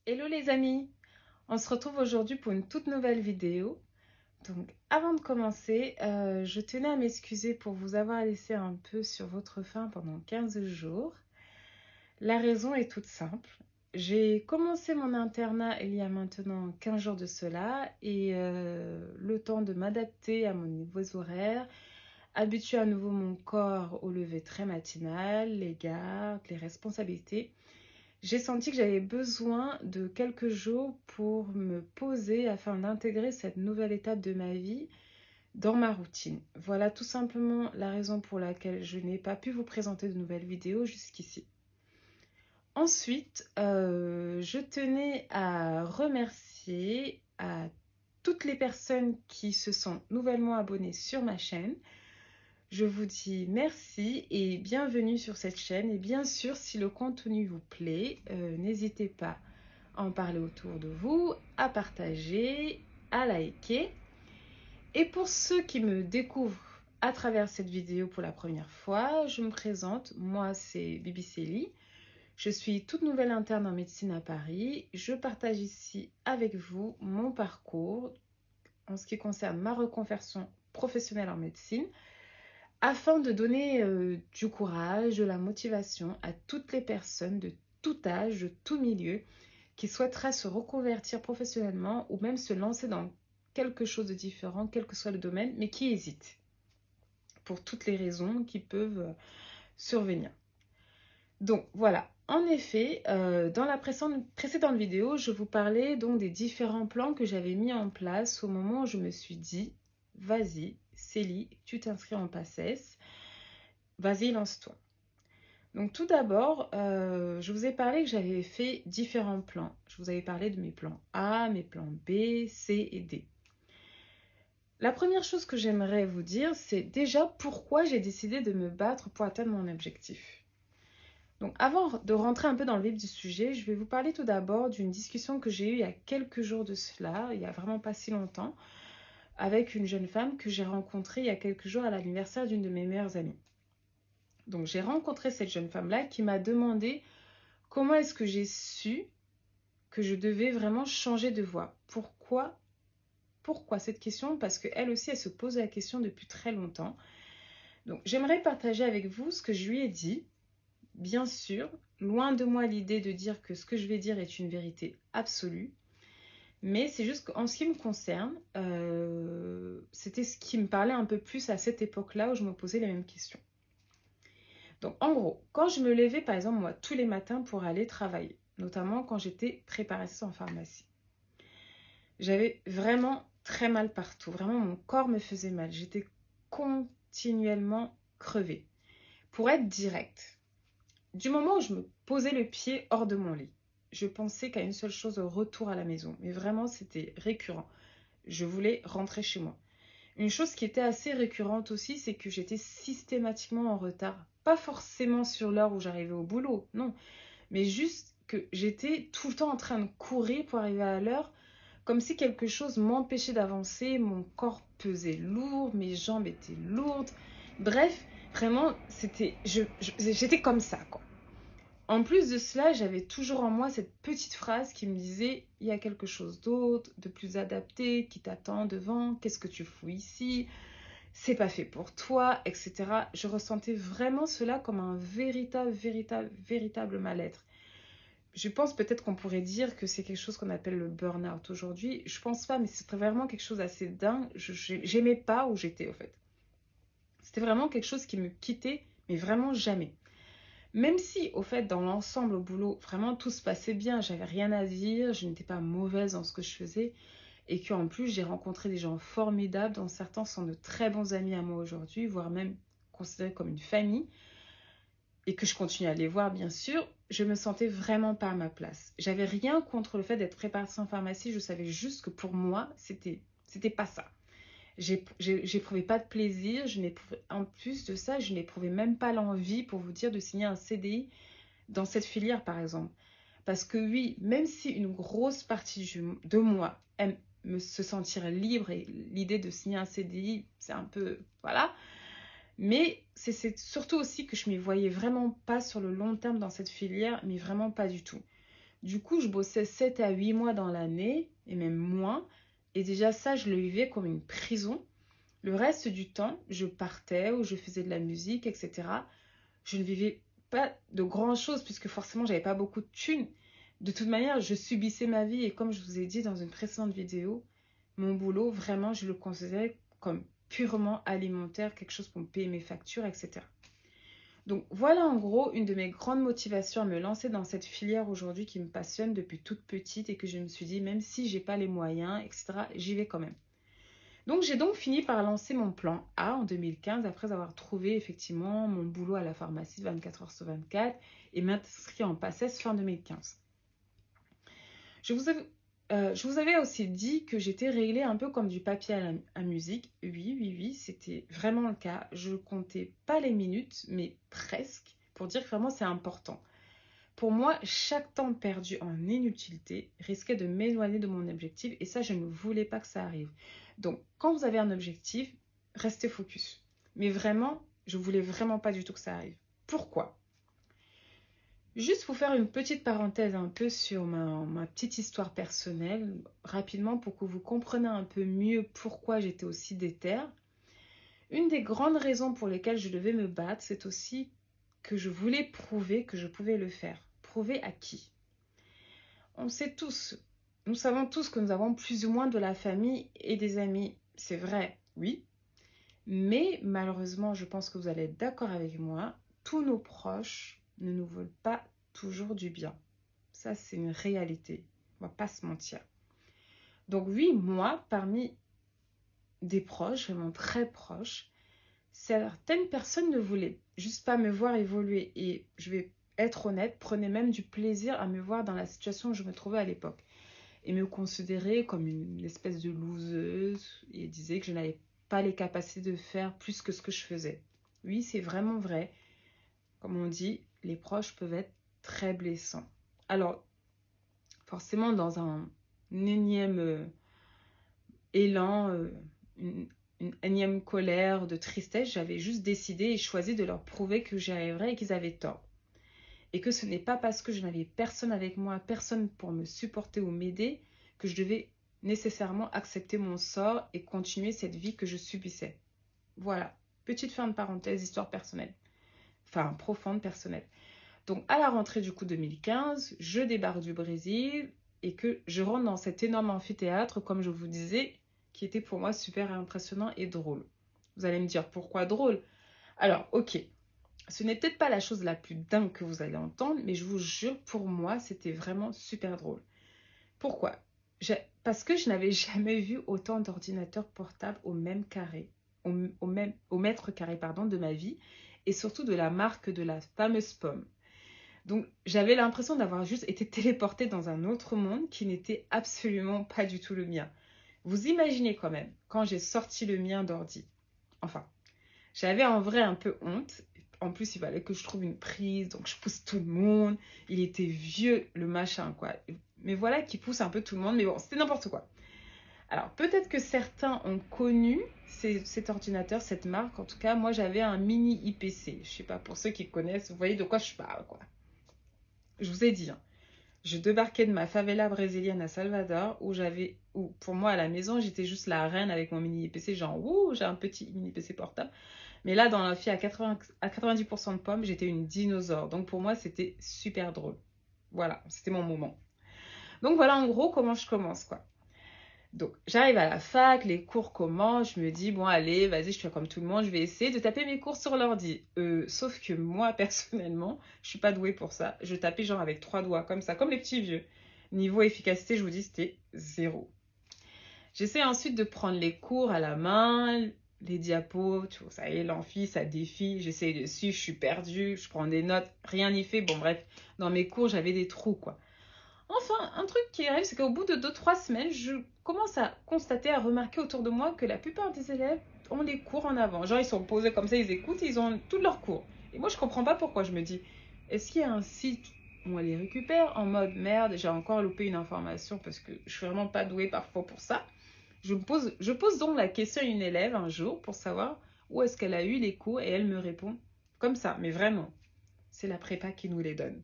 Hello les amis, on se retrouve aujourd'hui pour une toute nouvelle vidéo. Donc avant de commencer, je tenais à m'excuser pour vous avoir laissé un peu sur votre faim pendant 15 jours. La raison est toute simple. J'ai commencé mon internat il y a maintenant 15 jours de cela et le temps de m'adapter à mon nouveaux horaires, habituer à nouveau mon corps au lever très matinal, les gardes, les responsabilités. J'ai senti que j'avais besoin de quelques jours pour me poser afin d'intégrer cette nouvelle étape de ma vie dans ma routine. Voilà tout simplement la raison pour laquelle je n'ai pas pu vous présenter de nouvelles vidéos jusqu'ici. Ensuite, je tenais à remercier à toutes les personnes qui se sont nouvellement abonnées sur ma chaîne. Je vous dis merci et bienvenue sur cette chaîne. Et bien sûr, si le contenu vous plaît, n'hésitez pas à en parler autour de vous, à partager, à liker. Et pour ceux qui me découvrent à travers cette vidéo pour la première fois, je me présente. Moi, c'est Bibi Célie. Je suis toute nouvelle interne en médecine à Paris. Je partage ici avec vous mon parcours en ce qui concerne ma reconversion professionnelle en médecine, afin de donner du courage, de la motivation à toutes les personnes de tout âge, de tout milieu, qui souhaiteraient se reconvertir professionnellement ou même se lancer dans quelque chose de différent, quel que soit le domaine, mais qui hésitent pour toutes les raisons qui peuvent survenir. Donc voilà, en effet, dans la précédente vidéo, je vous parlais donc des différents plans que j'avais mis en place au moment où je me suis dit, vas-y, Célie, tu t'inscris en PACES. Vas-y, lance-toi. Donc tout d'abord, je vous ai parlé que j'avais fait différents plans. Je vous avais parlé de mes plans A, mes plans B, C et D. La première chose que j'aimerais vous dire, c'est déjà pourquoi j'ai décidé de me battre pour atteindre mon objectif. Donc avant de rentrer un peu dans le vif du sujet, je vais vous parler tout d'abord d'une discussion que j'ai eue il y a quelques jours de cela, il n'y a vraiment pas si longtemps, avec une jeune femme que j'ai rencontrée il y a quelques jours à l'anniversaire d'une de mes meilleures amies. Donc j'ai rencontré cette jeune femme-là qui m'a demandé comment est-ce que j'ai su que je devais vraiment changer de voie. Pourquoi cette question? Parce qu'elle aussi, elle se pose la question depuis très longtemps. Donc j'aimerais partager avec vous ce que je lui ai dit. Bien sûr, loin de moi l'idée de dire que ce que je vais dire est une vérité absolue. Mais c'est juste qu'en ce qui me concerne, c'était ce qui me parlait un peu plus à cette époque-là où je me posais les mêmes questions. Donc, en gros, quand je me levais, par exemple, moi, tous les matins pour aller travailler, notamment quand j'étais préparatrice en pharmacie, j'avais vraiment très mal partout. Vraiment, mon corps me faisait mal. J'étais continuellement crevée. Pour être directe, du moment où je me posais le pied hors de mon lit, je pensais qu'à une seule chose, au retour à la maison. Mais vraiment, c'était récurrent. Je voulais rentrer chez moi. Une chose qui était assez récurrente aussi, c'est que j'étais systématiquement en retard. Pas forcément sur l'heure où j'arrivais au boulot, non. Mais juste que j'étais tout le temps en train de courir pour arriver à l'heure, comme si quelque chose m'empêchait d'avancer, mon corps pesait lourd, mes jambes étaient lourdes. Bref, vraiment, j'étais comme ça, quoi. En plus de cela, j'avais toujours en moi cette petite phrase qui me disait il y a quelque chose d'autre, de plus adapté, qui t'attend devant, qu'est-ce que tu fous ici, c'est pas fait pour toi, etc. Je ressentais vraiment cela comme un véritable mal-être. Je pense peut-être qu'on pourrait dire que c'est quelque chose qu'on appelle le burn-out aujourd'hui. Je pense pas, mais c'était vraiment quelque chose d'assez dingue. J'aimais pas où j'étais, au fait. C'était vraiment quelque chose qui me quittait, mais vraiment jamais. Même si, au fait, dans l'ensemble, au boulot, vraiment tout se passait bien, j'avais rien à dire, je n'étais pas mauvaise dans ce que je faisais, et qu'en plus, j'ai rencontré des gens formidables, dont certains sont de très bons amis à moi aujourd'hui, voire même considérés comme une famille, et que je continue à les voir, bien sûr, je me sentais vraiment pas à ma place. J'avais rien contre le fait d'être préparatrice en pharmacie, je savais juste que pour moi, c'était pas ça. J'éprouvais pas de plaisir, en plus de ça, je n'éprouvais même pas l'envie, pour vous dire, de signer un CDI dans cette filière, par exemple. Parce que oui, même si une grosse partie de moi aime se sentir libre et l'idée de signer un CDI, c'est un peu, voilà. Mais c'est surtout aussi que je ne m'y voyais vraiment pas sur le long terme dans cette filière, mais vraiment pas du tout. Du coup, je bossais 7 à 8 mois dans l'année, et même moins. Et déjà ça, je le vivais comme une prison. Le reste du temps, je partais ou je faisais de la musique, etc. Je ne vivais pas de grand-chose puisque forcément, j'avais pas beaucoup de thunes. De toute manière, je subissais ma vie et comme je vous ai dit dans une précédente vidéo, mon boulot, vraiment, je le considérais comme purement alimentaire, quelque chose pour me payer mes factures, etc. Donc voilà en gros une de mes grandes motivations à me lancer dans cette filière aujourd'hui qui me passionne depuis toute petite et que je me suis dit, même si j'ai pas les moyens, etc., j'y vais quand même. Donc j'ai donc fini par lancer mon plan A en 2015 après avoir trouvé effectivement mon boulot à la pharmacie 24 heures sur 24 et m'inscrit en PACES fin 2015. Je vous avais aussi dit que j'étais réglée un peu comme du papier à musique. Oui, oui, oui, c'était vraiment le cas. Je comptais pas les minutes, mais presque, pour dire que vraiment c'est important. Pour moi, chaque temps perdu en inutilité risquait de m'éloigner de mon objectif et ça, je ne voulais pas que ça arrive. Donc, quand vous avez un objectif, restez focus. Mais vraiment, je voulais vraiment pas du tout que ça arrive. Pourquoi? Juste pour faire une petite parenthèse un peu sur ma petite histoire personnelle, rapidement pour que vous compreniez un peu mieux pourquoi j'étais aussi déterre. Une des grandes raisons pour lesquelles je devais me battre, c'est aussi que je voulais prouver que je pouvais le faire. Prouver à qui? On sait tous, nous savons tous que nous avons plus ou moins de la famille et des amis. C'est vrai, oui. Mais malheureusement, je pense que vous allez être d'accord avec moi, tous nos proches ne nous veulent pas toujours du bien. Ça, c'est une réalité. On va pas se mentir. Donc oui, moi, parmi des proches, vraiment très proches, certaines personnes ne voulaient juste pas me voir évoluer. Et je vais être honnête, prenaient même du plaisir à me voir dans la situation où je me trouvais à l'époque. Et me considéraient comme une espèce de loseuse et disaient que je n'avais pas les capacités de faire plus que ce que je faisais. Oui, c'est vraiment vrai. Comme on dit, les proches peuvent être très blessants. Alors, forcément, dans un énième élan, une énième colère, de tristesse, j'avais juste décidé et choisi de leur prouver que j'y arriverais et qu'ils avaient tort. Et que ce n'est pas parce que je n'avais personne avec moi, personne pour me supporter ou m'aider, que je devais nécessairement accepter mon sort et continuer cette vie que je subissais. Voilà, petite fin de parenthèse, histoire personnelle. Enfin, profonde personnelle. Donc, à la rentrée du coup 2015, je débarque du Brésil et que je rentre dans cet énorme amphithéâtre, comme je vous disais, qui était pour moi super impressionnant et drôle. Vous allez me dire, pourquoi drôle? Alors, ok, ce n'est peut-être pas la chose la plus dingue que vous allez entendre, mais je vous jure, pour moi, c'était vraiment super drôle. Pourquoi? Parce que je n'avais jamais vu autant d'ordinateurs portables au même carré, au mètre carré, pardon, de ma vie, et surtout de la marque de la fameuse pomme. Donc, j'avais l'impression d'avoir juste été téléportée dans un autre monde qui n'était absolument pas du tout le mien. Vous imaginez quand même, quand j'ai sorti le mien d'ordi. Enfin, j'avais en vrai un peu honte. En plus, il fallait que je trouve une prise, donc je pousse tout le monde. Il était vieux, le machin, quoi. Mais voilà qui pousse un peu tout le monde, mais bon, c'était n'importe quoi. Alors, peut-être que certains ont connu cet ordinateur, cette marque. En tout cas, moi, j'avais un mini IPC. Je sais pas, pour ceux qui connaissent, vous voyez de quoi je parle, quoi. Je vous ai dit, hein, je débarquais de ma favela brésilienne à Salvador, où pour moi, à la maison, j'étais juste la reine avec mon mini IPC, genre, ouh, j'ai un petit mini IPC portable. Mais là, dans la fille à 90% de pommes, j'étais une dinosaure. Donc pour moi, c'était super drôle. Voilà, c'était mon moment. Donc voilà en gros comment je commence quoi. Donc j'arrive à la fac, les cours commencent, je me dis bon allez, vas-y, je fais comme tout le monde, je vais essayer de taper mes cours sur l'ordi. Sauf que moi personnellement, je suis pas douée pour ça. Je tapais genre avec 3 doigts comme ça, comme les petits vieux. Niveau efficacité, je vous dis, c'était zéro. J'essaie ensuite de prendre les cours à la main, les diapos, tu vois, ça y est, l'amphi, ça défile, j'essaie de suivre, je suis perdue, je prends des notes, rien n'y fait. Bon, bref, dans mes cours, j'avais des trous, quoi. Enfin, un truc qui arrive, c'est qu'au bout de 2-3 semaines, je commence à constater, à remarquer autour de moi que la plupart des élèves ont les cours en avant. Genre, ils sont posés comme ça, ils écoutent, ils ont tous leurs cours. Et moi, je comprends pas pourquoi. Je me dis, est-ce qu'il y a un site où on les récupère en mode merde, j'ai encore loupé une information parce que je suis vraiment pas douée parfois pour ça. Je pose donc la question à une élève un jour pour savoir où est-ce qu'elle a eu les cours et elle me répond comme ça, mais vraiment, c'est la prépa qui nous les donne.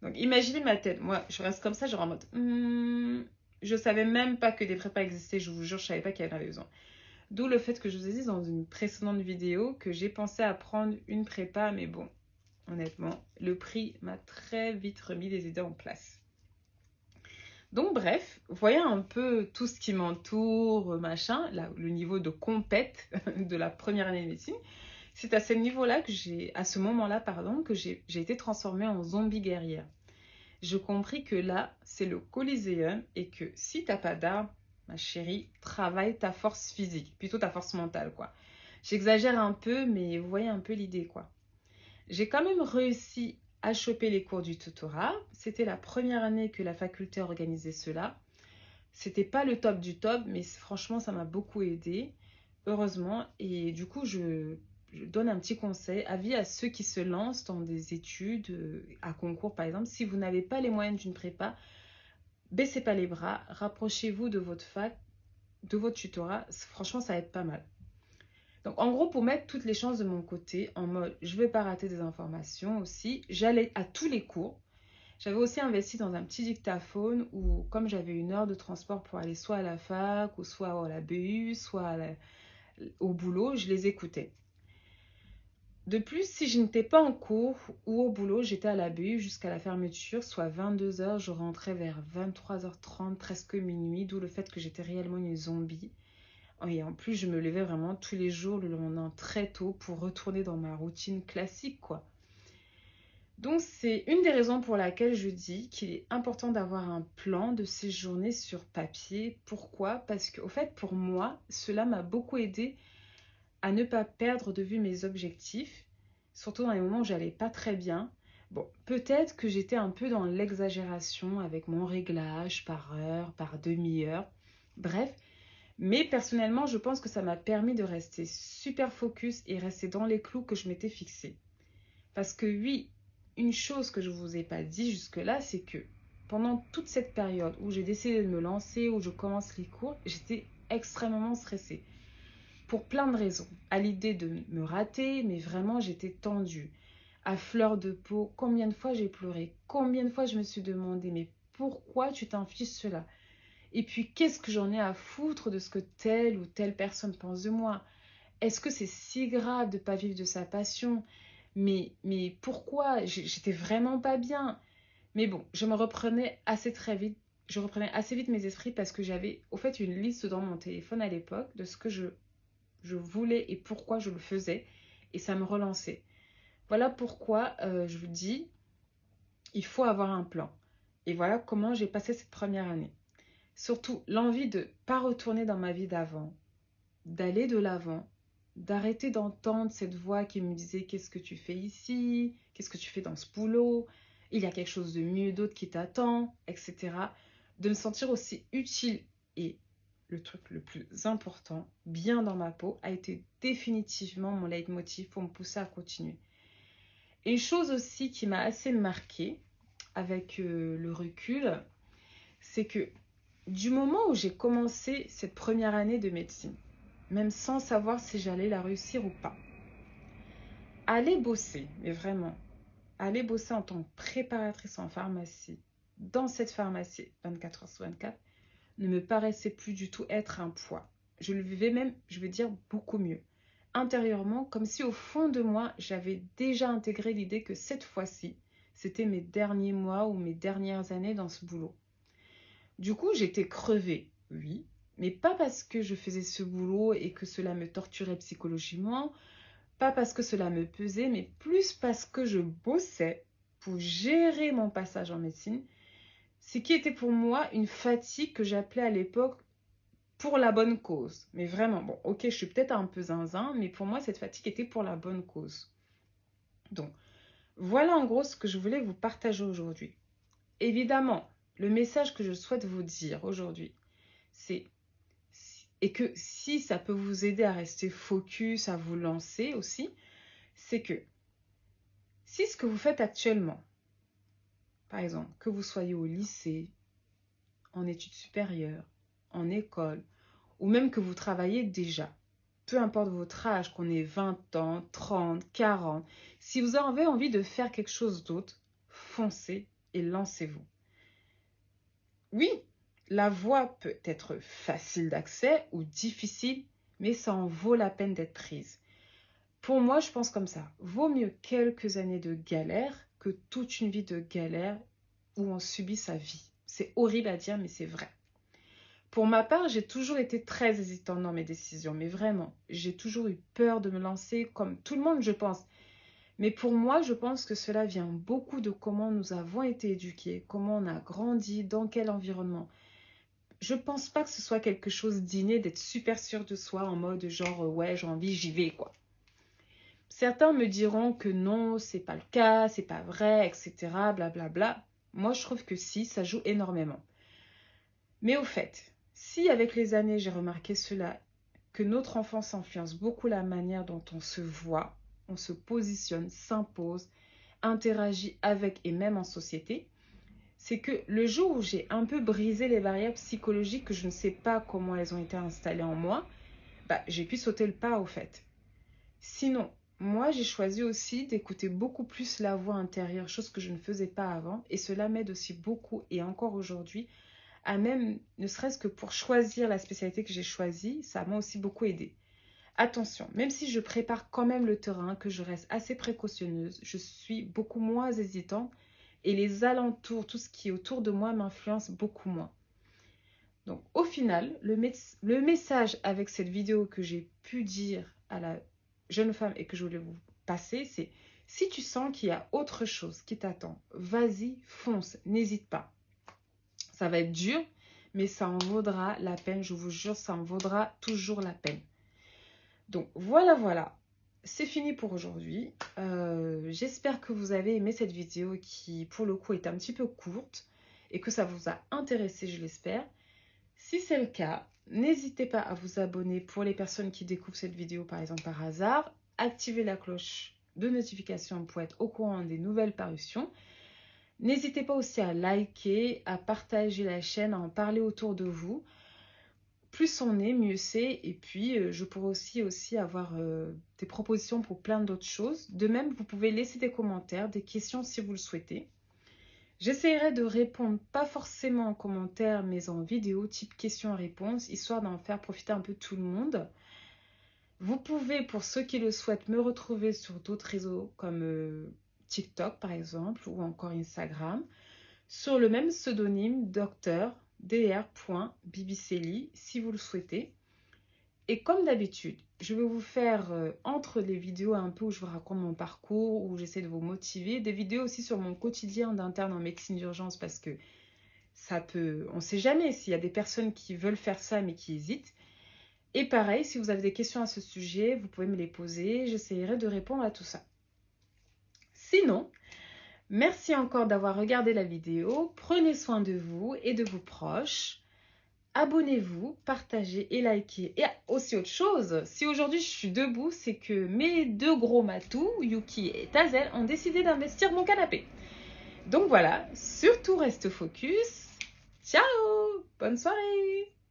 Donc, imaginez ma tête. Moi, je reste comme ça, genre en mode... je savais même pas que des prépas existaient. Je vous jure, je savais pas qu'il y en avait besoin. D'où le fait que je vous ai dit dans une précédente vidéo que j'ai pensé à prendre une prépa. Mais bon, honnêtement, le prix m'a très vite remis les idées en place. Donc bref, voyez un peu tout ce qui m'entoure, machin, là, le niveau de compète de la première année de médecine. C'est à ce niveau-là que à ce moment-là, pardon, que j'ai été transformée en zombie guerrière. Je compris que là, c'est le Coliseum et que si t'as pas d'armes, ma chérie, travaille ta force physique, plutôt ta force mentale, quoi. J'exagère un peu, mais vous voyez un peu l'idée, quoi. J'ai quand même réussi à choper les cours du tutorat. C'était la première année que la faculté organisait cela. C'était pas le top du top, mais franchement, ça m'a beaucoup aidé, heureusement. Et du coup, je donne un petit conseil, avis à ceux qui se lancent dans des études à concours, par exemple. Si vous n'avez pas les moyens d'une prépa, baissez pas les bras, rapprochez-vous de votre fac, de votre tutorat. Franchement, ça aide pas mal. Donc, en gros, pour mettre toutes les chances de mon côté, en mode, je vais pas rater des informations aussi, j'allais à tous les cours. J'avais aussi investi dans un petit dictaphone où, comme j'avais une heure de transport pour aller soit à la fac, ou soit à la BU, soit au boulot, je les écoutais. De plus, si je n'étais pas en cours ou au boulot, j'étais à la BU jusqu'à la fermeture, soit 22h, je rentrais vers 23h30, presque minuit, d'où le fait que j'étais réellement une zombie. Et en plus, je me levais vraiment tous les jours le lendemain très tôt pour retourner dans ma routine classique, quoi. Donc, c'est une des raisons pour laquelle je dis qu'il est important d'avoir un plan de ces journées sur papier. Pourquoi? Parce qu'au fait, pour moi, cela m'a beaucoup aidé à ne pas perdre de vue mes objectifs, surtout dans les moments où j'allais pas très bien. Bon, peut-être que j'étais un peu dans l'exagération avec mon réglage par heure, par demi-heure. Bref, mais personnellement, je pense que ça m'a permis de rester super focus et rester dans les clous que je m'étais fixés. Parce que oui, une chose que je ne vous ai pas dit jusque-là, c'est que pendant toute cette période où j'ai décidé de me lancer, où je commence les cours, j'étais extrêmement stressée. Pour plein de raisons. À l'idée de me rater, mais vraiment j'étais tendue. À fleur de peau, combien de fois j'ai pleuré, combien de fois je me suis demandé, mais pourquoi tu t'infliges cela? Et puis qu'est-ce que j'en ai à foutre de ce que telle ou telle personne pense de moi? Est-ce que c'est si grave de ne pas vivre de sa passion? Mais pourquoi? J'étais vraiment pas bien. Mais bon, je me reprenais assez très vite. Je reprenais assez vite mes esprits parce que j'avais au fait une liste dans mon téléphone à l'époque de ce que je voulais et pourquoi je le faisais. Et ça me relançait. Voilà pourquoi je vous dis, il faut avoir un plan. Et voilà comment j'ai passé cette première année. Surtout l'envie de ne pas retourner dans ma vie d'avant, d'aller de l'avant, d'arrêter d'entendre cette voix qui me disait qu'est-ce que tu fais ici, qu'est-ce que tu fais dans ce boulot, il y a quelque chose de mieux d'autre qui t'attend, etc. De me sentir aussi utile et le truc le plus important, bien dans ma peau, a été définitivement mon leitmotiv pour me pousser à continuer. Et une chose aussi qui m'a assez marquée avec le recul, c'est que du moment où j'ai commencé cette première année de médecine, même sans savoir si j'allais la réussir ou pas, aller bosser, mais vraiment, aller bosser en tant que préparatrice en pharmacie, dans cette pharmacie 24 heures sur 24, ne me paraissait plus du tout être un poids. Je le vivais même, je veux dire, beaucoup mieux. Intérieurement, comme si au fond de moi, j'avais déjà intégré l'idée que cette fois-ci, c'était mes derniers mois ou mes dernières années dans ce boulot. Du coup, j'étais crevée, oui, mais pas parce que je faisais ce boulot et que cela me torturait psychologiquement, pas parce que cela me pesait, mais plus parce que je bossais pour gérer mon passage en médecine, ce qui était pour moi une fatigue que j'appelais à l'époque pour la bonne cause. Mais vraiment, bon, ok, je suis peut-être un peu zinzin, mais pour moi, cette fatigue était pour la bonne cause. Donc, voilà en gros ce que je voulais vous partager aujourd'hui. Évidemment, le message que je souhaite vous dire aujourd'hui, c'est, et que si ça peut vous aider à rester focus, à vous lancer aussi, c'est que si ce que vous faites actuellement, par exemple, que vous soyez au lycée, en études supérieures, en école, ou même que vous travaillez déjà, peu importe votre âge, qu'on ait 20 ans, 30, 40, si vous avez envie de faire quelque chose d'autre, foncez, et lancez-vous. Oui, la voie peut être facile d'accès ou difficile, mais ça en vaut la peine d'être prise. Pour moi, je pense comme ça. Vaut mieux quelques années de galère que toute une vie de galère où on subit sa vie. C'est horrible à dire, mais c'est vrai. Pour ma part, j'ai toujours été très hésitante dans mes décisions, mais vraiment, j'ai toujours eu peur de me lancer comme tout le monde, je pense. Mais pour moi, je pense que cela vient beaucoup de comment nous avons été éduqués, comment on a grandi, dans quel environnement. Je pense pas que ce soit quelque chose d'inné d'être super sûr de soi en mode genre ouais, j'ai envie, j'y vais quoi. Certains me diront que non, c'est pas le cas, c'est pas vrai, etc. Blablabla. Moi, je trouve que si, ça joue énormément. Mais au fait, si avec les années j'ai remarqué cela, que notre enfance influence beaucoup la manière dont on se voit, on se positionne, s'impose, interagit avec et même en société, c'est que le jour où j'ai un peu brisé les barrières psychologiques que je ne sais pas comment elles ont été installées en moi, j'ai pu sauter le pas au fait. Sinon, moi j'ai choisi aussi d'écouter beaucoup plus la voix intérieure, chose que je ne faisais pas avant, et cela m'aide aussi beaucoup et encore aujourd'hui à même, ne serait-ce que pour choisir la spécialité que j'ai choisie, ça m'a aussi beaucoup aidé. Attention, même si je prépare quand même le terrain, que je reste assez précautionneuse, je suis beaucoup moins hésitante et les alentours, tout ce qui est autour de moi m'influence beaucoup moins. Donc au final, le message avec cette vidéo que j'ai pu dire à la jeune femme et que je voulais vous passer, c'est si tu sens qu'il y a autre chose qui t'attend, vas-y, fonce, n'hésite pas. Ça va être dur, mais ça en vaudra la peine, je vous jure, ça en vaudra toujours la peine. Donc voilà, c'est fini pour aujourd'hui. J'espère que vous avez aimé cette vidéo qui, pour le coup, est un petit peu courte et que ça vous a intéressé, je l'espère. Si c'est le cas, n'hésitez pas à vous abonner pour les personnes qui découvrent cette vidéo, par exemple par hasard. Activez la cloche de notification pour être au courant des nouvelles parutions. N'hésitez pas aussi à liker, à partager la chaîne, à en parler autour de vous. Plus on est, mieux c'est. Et puis, je pourrais aussi avoir des propositions pour plein d'autres choses. De même, vous pouvez laisser des commentaires, des questions si vous le souhaitez. J'essaierai de répondre, pas forcément en commentaire, mais en vidéo, type questions-réponses, histoire d'en faire profiter un peu tout le monde. Vous pouvez, pour ceux qui le souhaitent, me retrouver sur d'autres réseaux comme TikTok par exemple ou encore Instagram sur le même pseudonyme Dr.Bibicelli si vous le souhaitez. Et comme d'habitude, je vais vous faire entre les vidéos un peu où je vous raconte mon parcours, où j'essaie de vous motiver, des vidéos aussi sur mon quotidien d'interne en médecine d'urgence parce que ça peut, on ne sait jamais s'il y a des personnes qui veulent faire ça mais qui hésitent. Et pareil, si vous avez des questions à ce sujet, vous pouvez me les poser, j'essaierai de répondre à tout ça. Sinon, merci encore d'avoir regardé la vidéo, prenez soin de vous et de vos proches. Abonnez-vous, partagez et likez. Et aussi autre chose, si aujourd'hui je suis debout, c'est que mes deux gros matous, Yuki et Tazel, ont décidé d'investir mon canapé. Donc voilà, surtout reste focus. Ciao, bonne soirée.